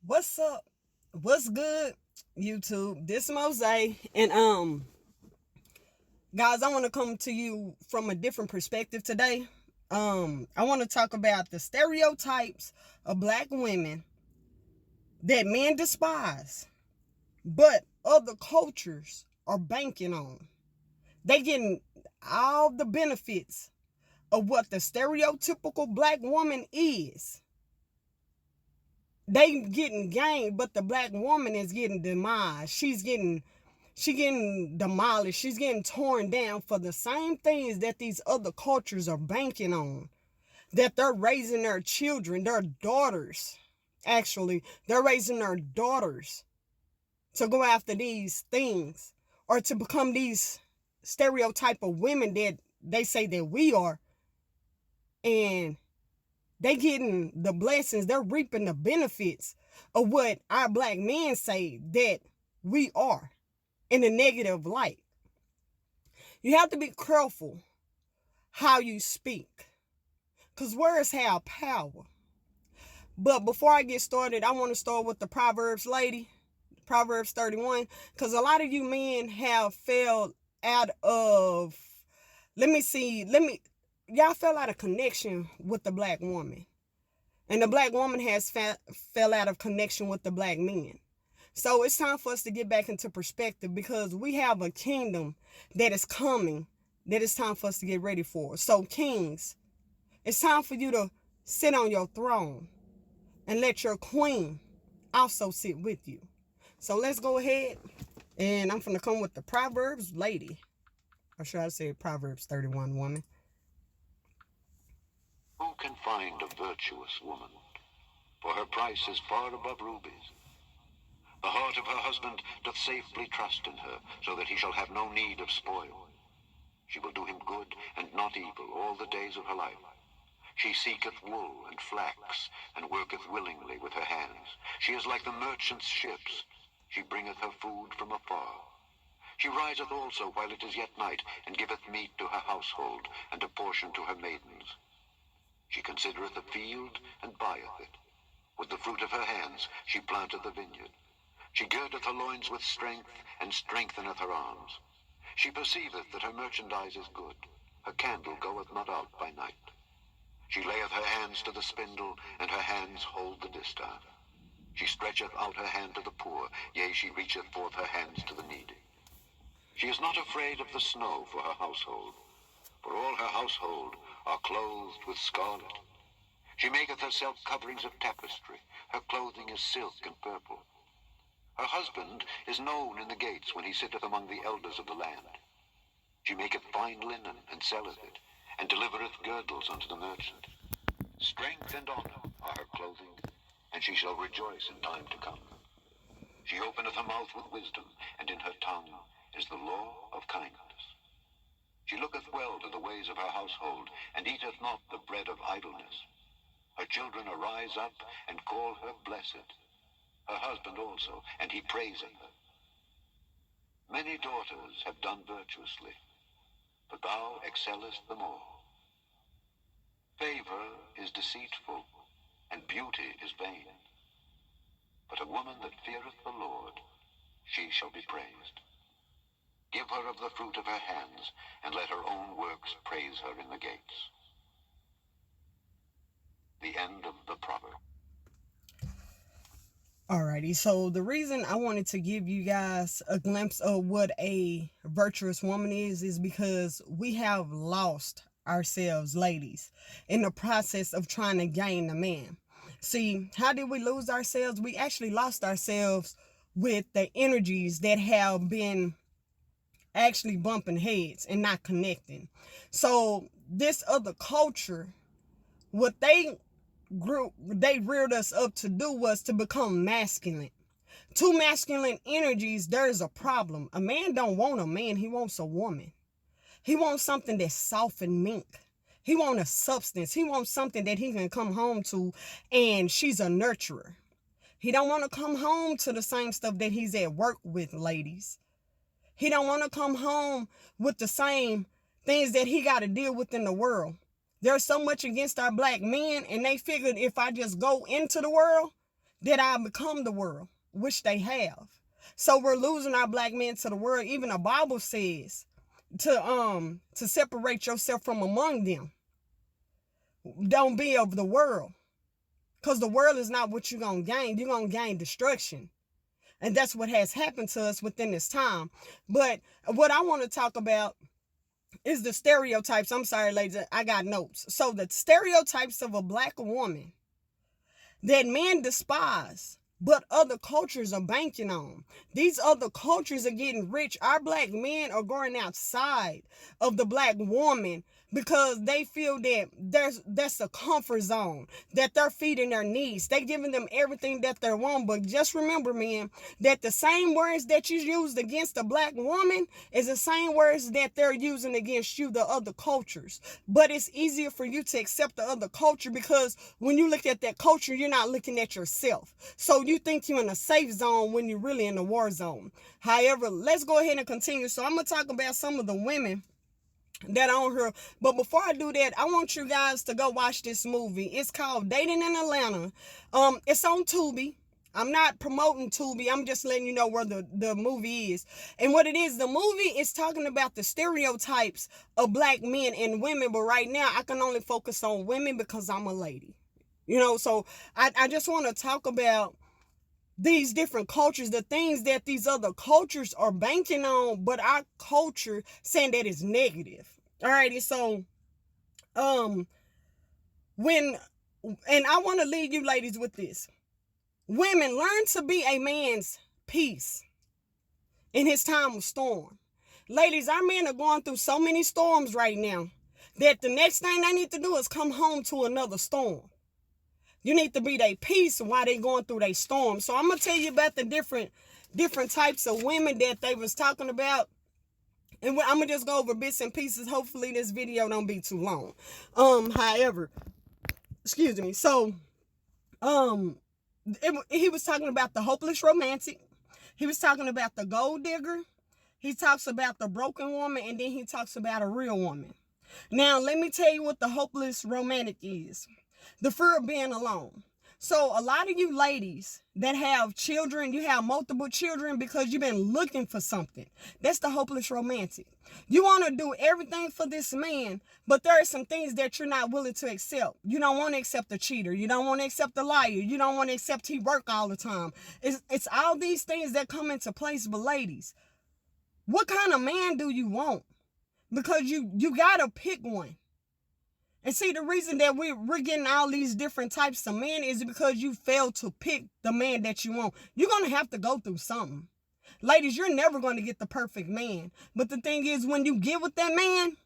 What's up? What's good, YouTube? This Mose, and guys, I want to come to you from a different perspective today. I want to talk about the stereotypes of black women that men despise, but other cultures are banking on. They getting all the benefits of what the stereotypical black woman is. They getting gained, but the black woman is getting demised. She getting demolished. She's getting torn down for the same things that these other cultures are banking on. That they're raising their children, their daughters. Actually, they're raising their daughters to go after these things or to become these stereotype of women that they say that we are. And they getting the blessings, they're reaping the benefits of what our black men say that we are in a negative light. You have to be careful how you speak, because words have power. But before I get started, I want to start with the Proverbs lady, Proverbs 31, because a lot of you men have fell out of, y'all fell out of connection with the black woman. And the black woman has fell out of connection with the black men. So it's time for us to get back into perspective, because we have a kingdom that is coming that it's time for us to get ready for. So kings, it's time for you to sit on your throne and let your queen also sit with you. So let's go ahead, and I'm going to come with the Proverbs lady. Or should I say Proverbs 31 woman? Who can find a virtuous woman? For her price is far above rubies. The heart of her husband doth safely trust in her, so that he shall have no need of spoil. She will do him good and not evil all the days of her life. She seeketh wool and flax, and worketh willingly with her hands. She is like the merchant's ships. She bringeth her food from afar. She riseth also while it is yet night, and giveth meat to her household, and a portion to her maidens. She considereth the field, and buyeth it. With the fruit of her hands she planteth a vineyard. She girdeth her loins with strength, and strengtheneth her arms. She perceiveth that her merchandise is good. Her candle goeth not out by night. She layeth her hands to the spindle, and her hands hold the distaff. She stretcheth out her hand to the poor, yea, she reacheth forth her hands to the needy. She is not afraid of the snow for her household, for all her household are clothed with scarlet. She maketh herself coverings of tapestry. Her clothing is silk and purple. Her husband is known in the gates when he sitteth among the elders of the land. She maketh fine linen, and selleth it, and delivereth girdles unto the merchant. Strength and honor are her clothing, and she shall rejoice in time to come. She openeth her mouth with wisdom, and in her tongue is the law of kindness. She looketh well to the ways of her household, and eateth not the bread of idleness. Her children arise up, and call her blessed. Her husband also, and he praiseth her. Many daughters have done virtuously, but thou excellest them all. Favor is deceitful, and beauty is vain. But a woman that feareth the Lord, she shall be praised. Give her of the fruit of her hands, and let her own works praise her in the gates. The end of the proverb. Alrighty, so the reason I wanted to give you guys a glimpse of what a virtuous woman is because we have lost ourselves, ladies, in the process of trying to gain a man. See, how did we lose ourselves? We actually lost ourselves with the energies that have been actually bumping heads and not connecting. So this other culture, what they reared us up to do was to become masculine. Two masculine energies, there's a problem. A man don't want a man, he wants a woman. He wants something that's soft and mink. He wants a substance. He wants something that he can come home to, and she's a nurturer. He don't want to come home to the same stuff that he's at work with, ladies. He don't want to come home with the same things that he got to deal with in the world. There's so much against our black men, and they figured if I just go into the world, Did I become the world? Which they have. So we're losing our black men to the world. Even the Bible says to separate yourself from among them. Don't be of the world. Because the world is not what you're going to gain. You're going to gain destruction. And that's what has happened to us within this time. But what I want to talk about is the stereotypes. I'm sorry, ladies, I got notes. So the stereotypes of a black woman that men despise, but other cultures are banking on. These other cultures are getting rich. Our black men are going outside of the black woman because they feel that that's a comfort zone, that they're feeding their needs. They're giving them everything that they want. But just remember, man, that the same words that you used against the black woman is the same words that they're using against you, the other cultures. But it's easier for you to accept the other culture because when you look at that culture, you're not looking at yourself. So you think you're in a safe zone when you're really in a war zone. However, let's go ahead and continue. So I'm going to talk about some of the women that on her. But before I do that, I want you guys to go watch this movie. It's called Dating in Atlanta. It's on Tubi. I'm not promoting Tubi. I'm just letting you know where the movie is. And what it is, the movie is talking about the stereotypes of black men and women. But right now, I can only focus on women because I'm a lady. So I just want to talk about these different cultures, the things that these other cultures are banking on, but our culture saying that it's negative. Alrighty, so and I want to leave you ladies with this. Women, learn to be a man's peace in his time of storm. Ladies, our men are going through so many storms right now that the next thing they need to do is come home to another storm. You need to be their peace while they going through their storm. So I'm going to tell you about the different types of women that they was talking about. And I'm going to just go over bits and pieces. Hopefully this video don't be too long. However, excuse me. So, he was talking about the hopeless romantic. He was talking about the gold digger. He talks about the broken woman. And then he talks about a real woman. Now, let me tell you what the hopeless romantic is. The fear of being alone. So a lot of you ladies that have children, you have multiple children because you've been looking for something. That's the hopeless romantic. You want to do everything for this man, but there are some things that you're not willing to accept. You don't want to accept the cheater. You don't want to accept the liar. You don't want to accept he work all the time. It's all these things that come into place. But ladies, what kind of man do you want? Because you got to pick one. And see, the reason that we're getting all these different types of men is because you failed to pick the man that you want. You're going to have to go through something. Ladies, you're never going to get the perfect man. But the thing is, when you get with that man,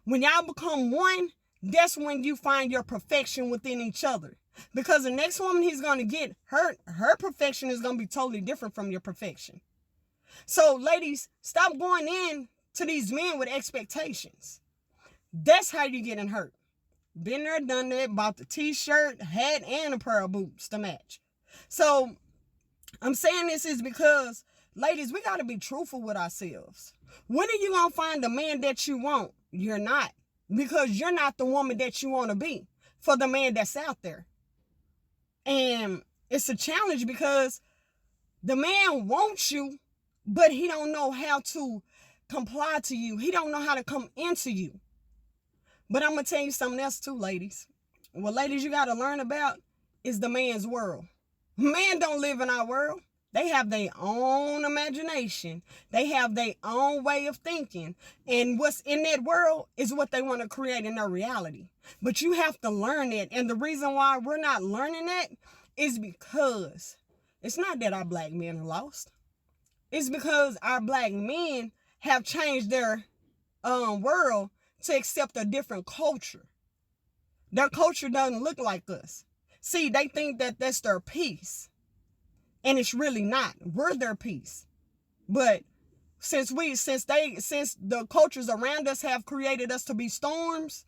when y'all become one, that's when you find your perfection within each other. Because the next woman he's going to get, her perfection is going to be totally different from your perfection. So, ladies, stop going in to these men with expectations. That's how you're getting hurt. Been there, done that, bought the t-shirt, hat, and a pair of boots to match. So, I'm saying this is because, ladies, we got to be truthful with ourselves. When are you going to find the man that you want? You're not. Because you're not the woman that you want to be for the man that's out there. And it's a challenge because the man wants you, but he don't know how to comply to you. He don't know how to come into you. But I'm going to tell you something else too, ladies. What ladies you got to learn about is the man's world. Men don't live in our world. They have their own imagination. They have their own way of thinking. And what's in that world is what they want to create in their reality. But you have to learn it. And the reason why we're not learning that is because it's not that our black men are lost. It's because our black men have changed their world to accept a different culture. Their culture doesn't look like us. See, they think that that's their peace. And it's really not. We're their peace. But since the cultures around us have created us to be storms,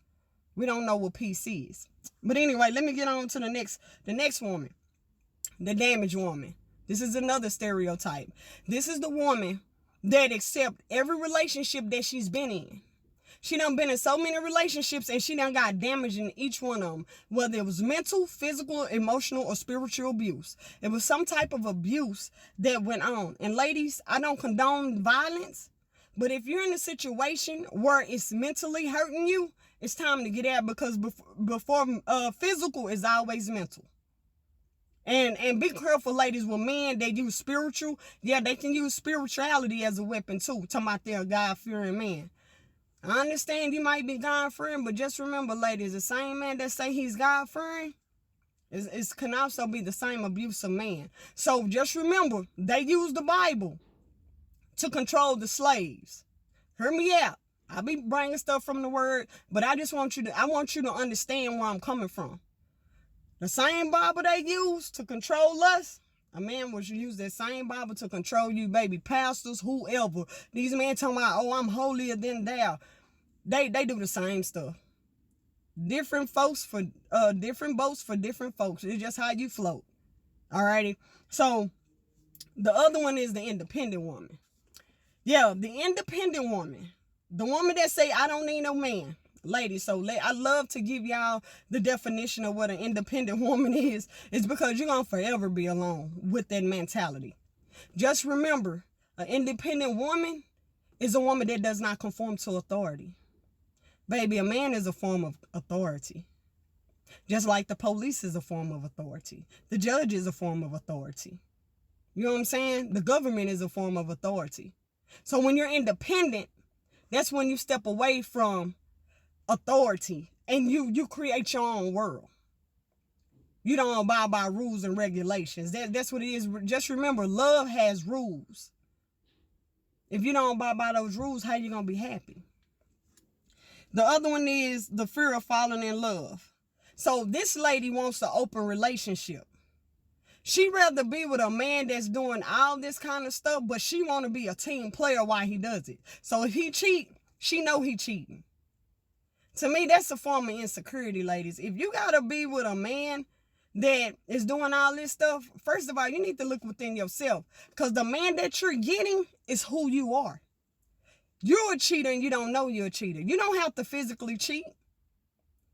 we don't know what peace is. But anyway, let me get on to the next woman. The damaged woman. This is another stereotype. This is the woman that accepts every relationship that she's been in. She done been in so many relationships and she done got damaged in each one of them. Whether it was mental, physical, emotional, or spiritual abuse. It was some type of abuse that went on. And ladies, I don't condone violence. But if you're in a situation where it's mentally hurting you, it's time to get out, because before physical is always mental. And be careful, ladies, with men that use spiritual. Yeah, they can use spirituality as a weapon too. Talking about they're a God-fearing man. I understand you might be God-fearing, but just remember, ladies, the same man that say he's God-fearing can also be the same abusive man. So just remember, they use the Bible to control the slaves. Hear me out. I be bringing stuff from the word, but I want you to understand where I'm coming from. The same Bible they use to control us, a man would use that same Bible to control you, baby. Pastors, whoever. These men talking about, oh, I'm holier than thou. They do the same stuff. Different folks for different boats for different folks. It's just how you float. Alrighty. So the other one is the independent woman. Yeah, the independent woman. The woman that say, I don't need no man. Ladies, so I love to give y'all the definition of what an independent woman is. It's because you're going to forever be alone with that mentality. Just remember, an independent woman is a woman that does not conform to authority. Baby, a man is a form of authority. Just like the police is a form of authority. The judge is a form of authority. You know what I'm saying? The government is a form of authority. So when you're independent, that's when you step away from authority and you create your own world. You don't abide by rules and regulations. That's what it is. Just remember, love has rules. If you don't abide by those rules, how you gonna be happy? The other one is the fear of falling in love. So this lady wants an open relationship. She'd rather be with a man that's doing all this kind of stuff, but she want to be a team player while he does it. So if he cheat, she know he cheating. To me, that's a form of insecurity, ladies. If you got to be with a man that is doing all this stuff, first of all, you need to look within yourself. Because the man that you're getting is who you are. You're a cheater and you don't know you're a cheater. You don't have to physically cheat.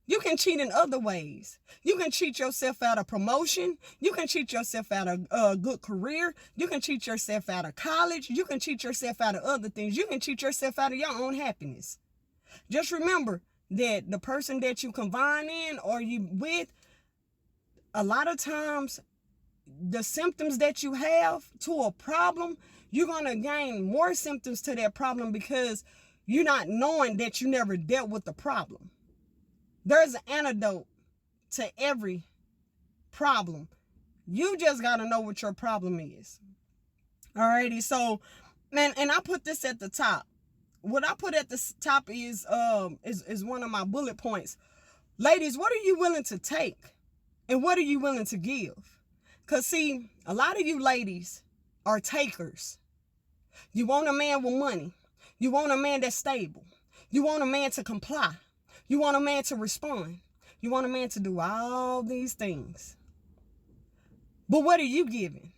You can cheat in other ways. You can cheat yourself out of promotion. You can cheat yourself out of a good career. You can cheat yourself out of college. You can cheat yourself out of other things. You can cheat yourself out of your own happiness. Just remember that the person that you confine in or you with, a lot of times the symptoms that you have to a problem, you're going to gain more symptoms to that problem because you're not knowing that you never dealt with the problem. There's an antidote to every problem. You just got to know what your problem is. Alrighty, so, and I put this at the top. What I put at the top is one of my bullet points. Ladies, what are you willing to take? And what are you willing to give? Because, see, a lot of you ladies are takers. You want a man with money. You want a man that's stable. You want a man to comply. You want a man to respond. You want a man to do all these things. But what are you giving?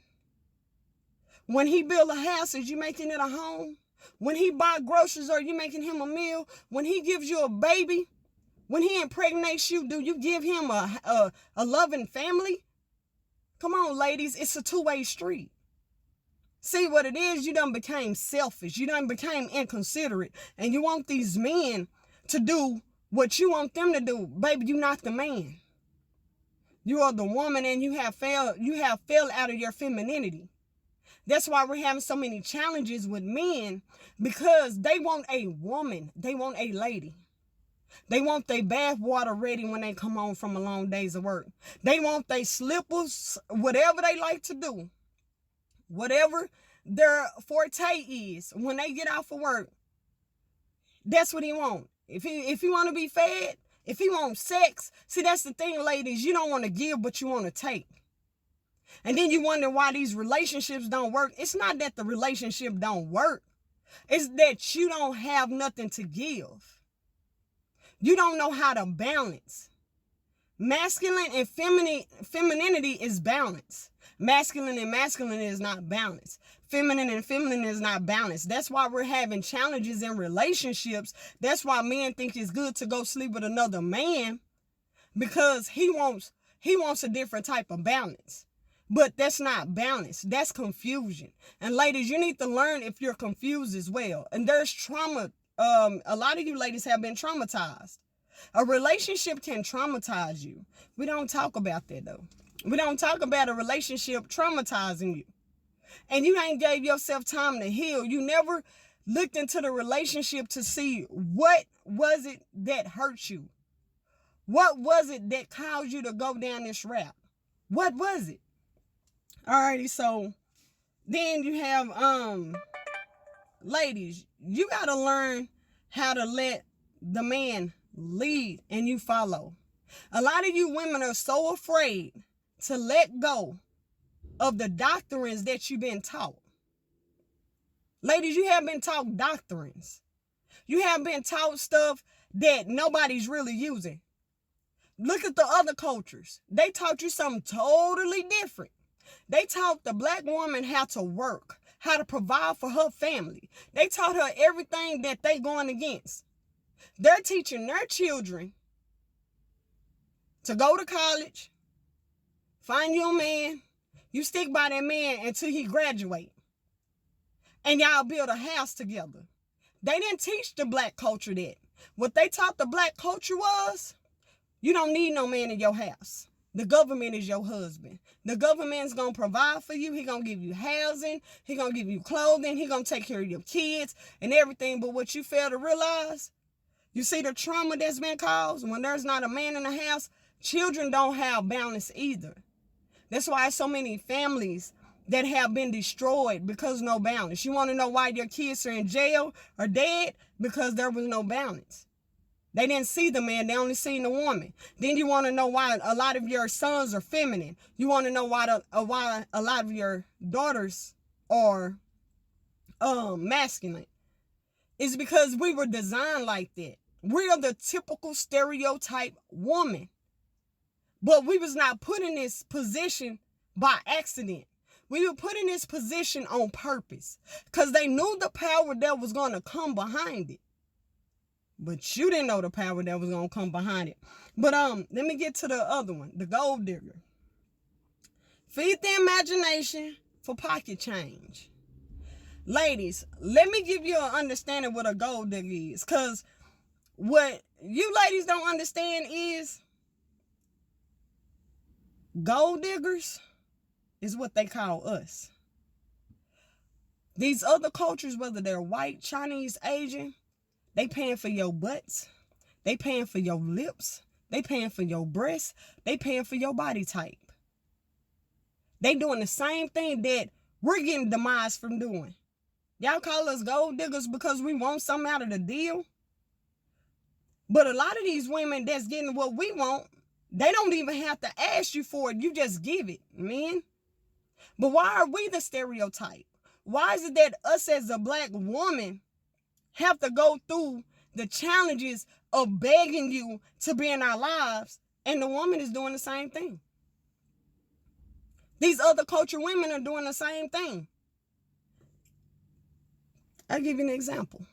When he build a house, is you making it a home? When he buy groceries, are you making him a meal? When he gives you a baby, when he impregnates you, do you give him a loving family? Come on, ladies, it's a two-way street. See what it is? You done became selfish. You done became inconsiderate. And you want these men to do what you want them to do. Baby, you're not the man. You are the woman and you have failed out of your femininity. That's why we're having so many challenges with men, because they want a woman. They want a lady. They want their bath water ready when they come home from a long days of work. They want their slippers, whatever they like to do. Whatever their forte is, when they get off of work, that's what he wants. If he want to be fed, if he wants sex, see, that's the thing, ladies. You don't want to give, but you want to take. And then you wonder why these relationships don't work. It's not that the relationship don't work. It's that you don't have nothing to give. You don't know how to balance. Masculine and femininity is balance. Masculine and masculine is not balance. feminine and feminine is not balanced. That's why we're having challenges in relationships. That's why men think it's good to go sleep with another man, because he wants a different type of balance. But that's not balance. That's confusion. And ladies, you need to learn if you're confused as well. And there's trauma. A lot of you ladies have been traumatized. A relationship can traumatize you. We don't talk about that though. We don't talk about a relationship traumatizing you. And you ain't gave yourself time to heal. You never looked into the relationship to see what was it that hurt you. What was it that caused you to go down this route? What was it? Alrighty, so then you have ladies, you gotta learn how to let the man lead and you follow. A lot of you women are so afraid to let go of the doctrines that you've been taught. Ladies, you have been taught doctrines. You have been taught stuff that nobody's really using. Look at the other cultures. They taught you something totally different. They taught the black woman how to work, how to provide for her family. They taught her everything that they going against. They're teaching their children to go to college, find you a man, you stick by that man until he graduate, and y'all build a house together. They didn't teach the black culture that. What they taught the black culture was, you don't need no man in your house. The government is your husband. The government's going to provide for you. He going to give you housing. He going to give you clothing. He going to take care of your kids and everything. But what you fail to realize, you see the trauma that's been caused when there's not a man in the house, children don't have balance either. That's why so many families that have been destroyed because no balance. You want to know why your kids are in jail or dead? Because there was no balance. They didn't see the man. They only seen the woman. Then you want to know why a lot of your sons are feminine. You want to know why a lot of your daughters are masculine. It's because we were designed like that. We are the typical stereotype woman. But we was not put in this position by accident. We were put in this position on purpose because they knew the power that was going to come behind it. But you didn't know the power that was going to come behind it. But let me get to the other one, the gold digger. Feed the imagination for pocket change. Ladies, let me give you an understanding what a gold digger is. Because what you ladies don't understand is gold diggers is what they call us. These other cultures, whether they're white, Chinese, Asian, they paying for your butts. They paying for your lips. They paying for your breasts. They paying for your body type. They doing the same thing that we're getting demised from doing. Y'all call us gold diggers because we want something out of the deal. But a lot of these women that's getting what we want, they don't even have to ask you for it. You just give it, man. But why are we the stereotype? Why is it that us as a black woman have to go through the challenges of begging you to be in our lives, and the woman is doing the same thing? These other culture women are doing the same thing. I'll give you an example.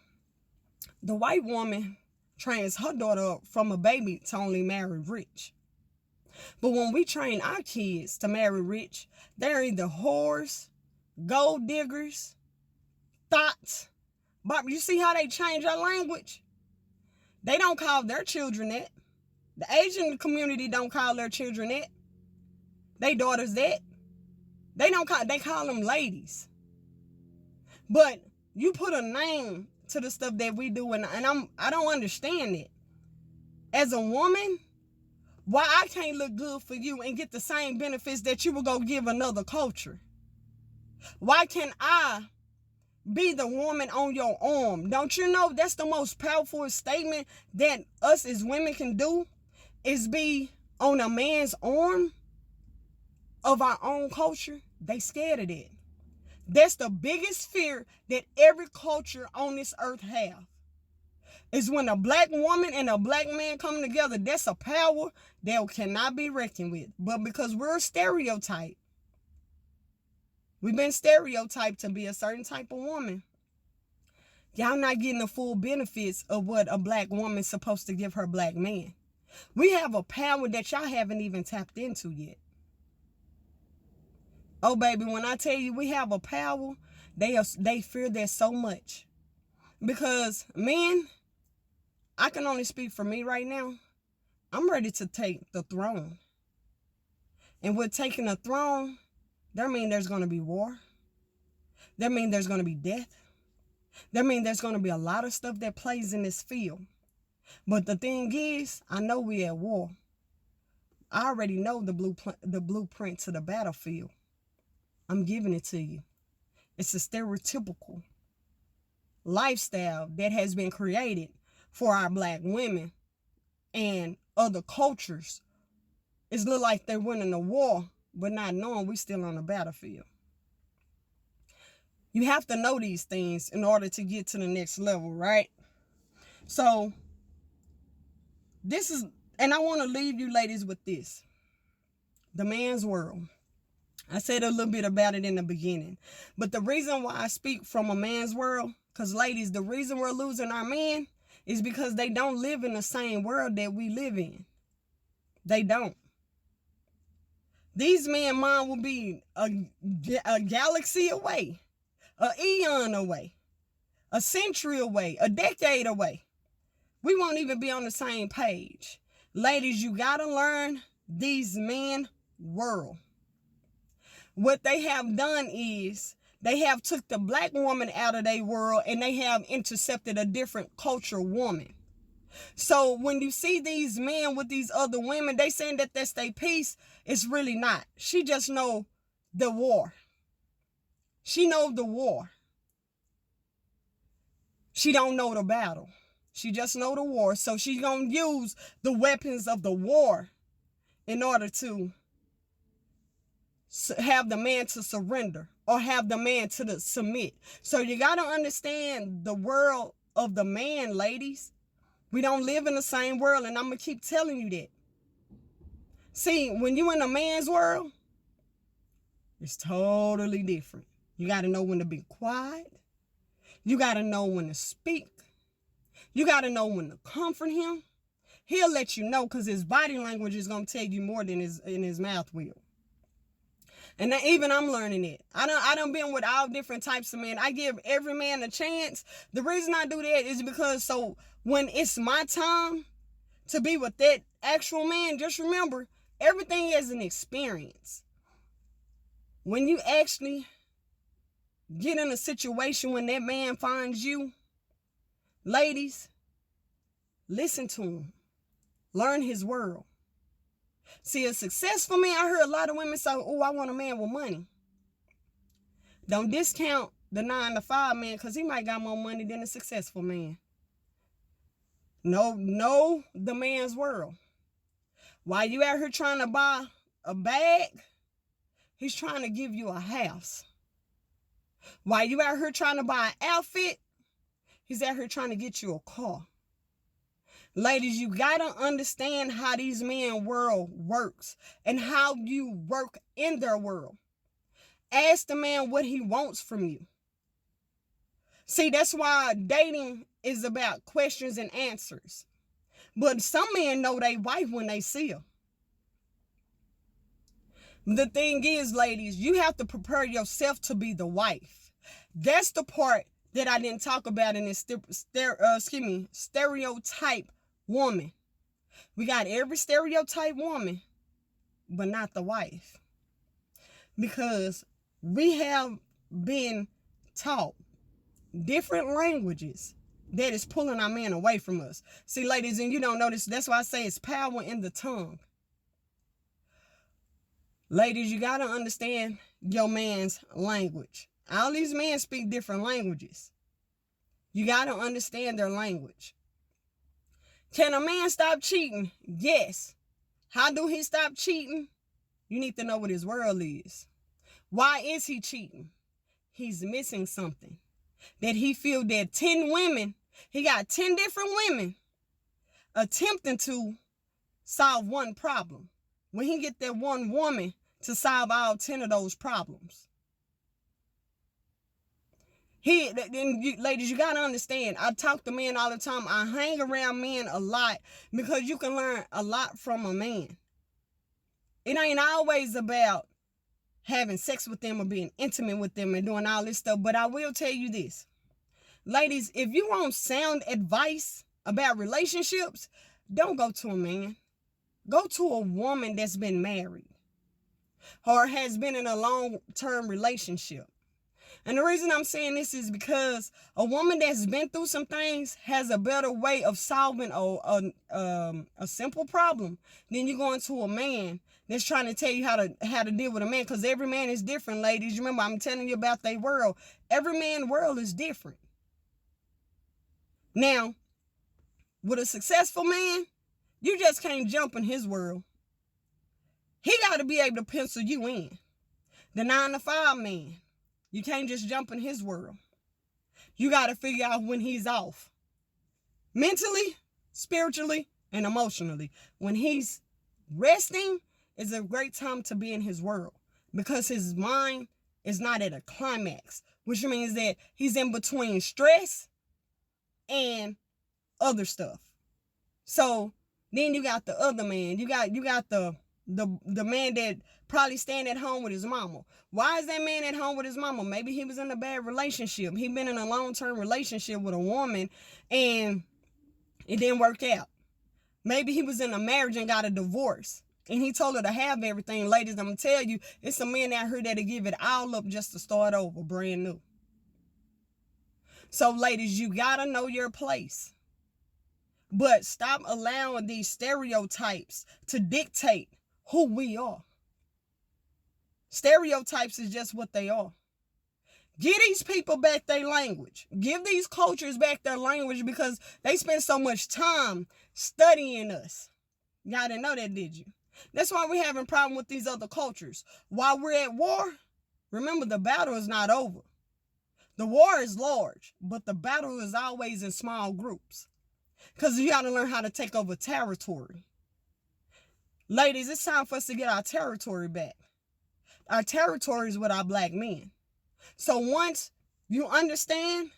The white woman trains her daughter up from a baby to only marry rich. But when we train our kids to marry rich, they're either whores, gold diggers, thoughts. But you see how they change our language? They don't call their children that. The Asian community don't call their children that. They daughters that. They call them ladies. But you put a name to the stuff that we do, and I don't understand it. As a woman, why I can't look good for you and get the same benefits that you would go give another culture? Why can't I be the woman on your arm? Don't you know that's the most powerful statement that us as women can do, is be on a man's arm of our own culture? They scared of that. That's the biggest fear that every culture on this earth have. Is when a black woman and a black man come together. That's a power that cannot be reckoned with. But because we're a stereotype, We've been stereotyped to be a certain type of woman. Y'all not getting the full benefits of what a black woman's supposed to give her black man. We have a power that y'all haven't even tapped into yet. Oh, baby, when I tell you we have a power, they fear that so much. Because men, I can only speak for me right now. I'm ready to take the throne. And with taking the throne, that means there's going to be war. That means there's going to be death. That means there's going to be a lot of stuff that plays in this field. But the thing is, I know we at war. I already know the blueprint to the battlefield. I'm giving it to you. It's a stereotypical lifestyle that has been created for our black women and other cultures. It's look like they're winning the war, but not knowing we still on the battlefield. You have to know these things in order to get to the next level, right? So this is, and I want to leave you ladies with this. The man's world. I said a little bit about it in the beginning. But the reason why I speak from a man's world, because ladies, the reason we're losing our men is because they don't live in the same world that we live in. They don't. These men mine will be a galaxy away, an eon away, a century away, a decade away. We won't even be on the same page. Ladies, you got to learn these men world. What they have done is they have took the black woman out of their world and they have intercepted a different culture woman. So when you see these men with these other women, they saying that that's their peace. It's really not. She just know the war. She know the war. She don't know the battle. She just know the war. So she's going to use the weapons of the war in order to have the man to surrender or have the man to submit. So you got to understand the world of the man, ladies. We don't live in the same world, and I'm going to keep telling you that. See, when you in a man's world, it's totally different. You got to know when to be quiet. You got to know when to speak. You got to know when to comfort him. He'll let you know because his body language is going to tell you more than his mouth will. And even I'm learning it. I done been with all different types of men. I give every man a chance. The reason I do that is because so when it's my time to be with that actual man, just remember, everything is an experience. When you actually get in a situation when that man finds you, ladies, listen to him. Learn his world. See, a successful man, I heard a lot of women say, oh, I want a man with money. Don't discount the 9-to-5 man because he might got more money than a successful man. Know the man's world. While you out here trying to buy a bag, he's trying to give you a house. While you out here trying to buy an outfit, he's out here trying to get you a car. Ladies, you got to understand how these men world works and how you work in their world. Ask the man what he wants from you. See, that's why dating is about questions and answers. But some men know they wife when they see her. The thing is, ladies, you have to prepare yourself to be the wife. That's the part that I didn't talk about in this stereotype woman. We got every stereotype woman, but not the wife. Because we have been taught different languages that is pulling our men away from us. See, ladies, and you don't notice, that's why I say it's power in the tongue. Ladies, you got to understand your man's language. All these men speak different languages. You got to understand their language. Can a man stop cheating? Yes. How do he stop cheating? You need to know what his world is. Why is he cheating? He's missing something. That he feel that 10 women, he got 10 different women attempting to solve one problem. When he get that one woman to solve all 10 of those problems. Ladies, you gotta understand. I talk to men all the time. I hang around men a lot because you can learn a lot from a man. It ain't always about having sex with them or being intimate with them and doing all this stuff. But I will tell you this. Ladies, if you want sound advice about relationships, don't go to a man. Go to a woman that's been married or has been in a long-term relationship. And the reason I'm saying this is because a woman that's been through some things has a better way of solving a simple problem than you going to a man that's trying to tell you how to deal with a man. Because every man is different, ladies. Remember, I'm telling you about their world. Every man's world is different. Now, with a successful man, you just can't jump in his world. He got to be able to pencil you in. The 9-to-5 man, you can't just jump in his world. You got to figure out when he's off. Mentally, spiritually, and emotionally. When he's resting is a great time to be in his world because his mind is not at a climax, which means that he's in between stress and other stuff. So then you got the other man. You got the man that probably staying at home with his mama. Why is that man at home with his mama? Maybe he was in a bad relationship. He been in a long-term relationship with a woman and it didn't work out. Maybe he was in a marriage and got a divorce and he told her to have everything. Ladies, I'm going to tell you, it's some men out here that'll give it all up just to start over, brand new. So ladies, you got to know your place. But stop allowing these stereotypes to dictate who we are. Stereotypes is just what they are. Give these people back their language. Give these cultures back their language because they spend so much time studying us. Y'all didn't know that, did you? That's why we're having a problem with these other cultures. While we're at war, remember the battle is not over. The war is large, but the battle is always in small groups. Because you got to learn how to take over territory. Ladies, it's time for us to get our territory back. Our territory is with our black men. So once you understand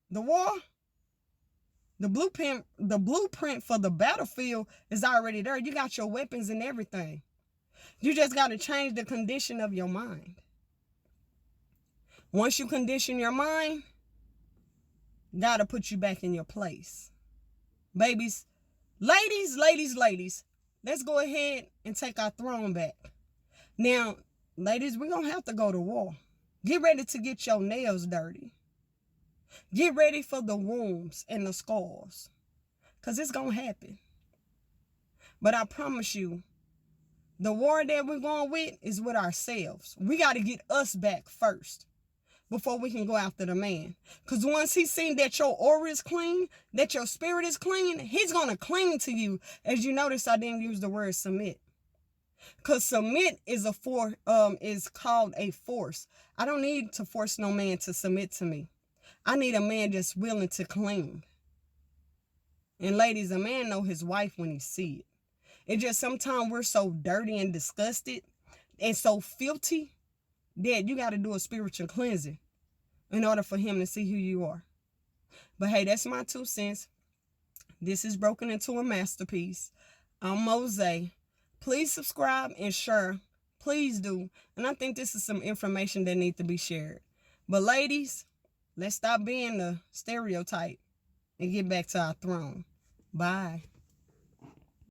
the war, the blueprint for the battlefield is already there. You got your weapons and everything. You just got to change the condition of your mind. Once you condition your mind, got to put you back in your place. Babies, ladies, let's go ahead and take our throne back. Now, ladies, we're going to have to go to war. Get ready to get your nails dirty. Get ready for the wounds and the scars. Because it's going to happen. But I promise you, the war that we're going with is with ourselves. We got to get us back first before we can go after the man. Because once he's seen that your aura is clean, that your spirit is clean, he's going to cling to you. As you notice, I didn't use the word submit. Because submit is is called a force. I don't need to force no man to submit to me. I need a man just willing to cling. And ladies, a man know his wife when he see it. It's just sometimes we're so dirty and disgusted and so filthy that you got to do a spiritual cleansing in order for him to see who you are. But hey, that's my 2 cents. This is broken into a masterpiece. I'm Mose. Please subscribe and share. Please do. And I think this is some information that needs to be shared. But ladies, let's stop being the stereotype and get back to our throne. Bye.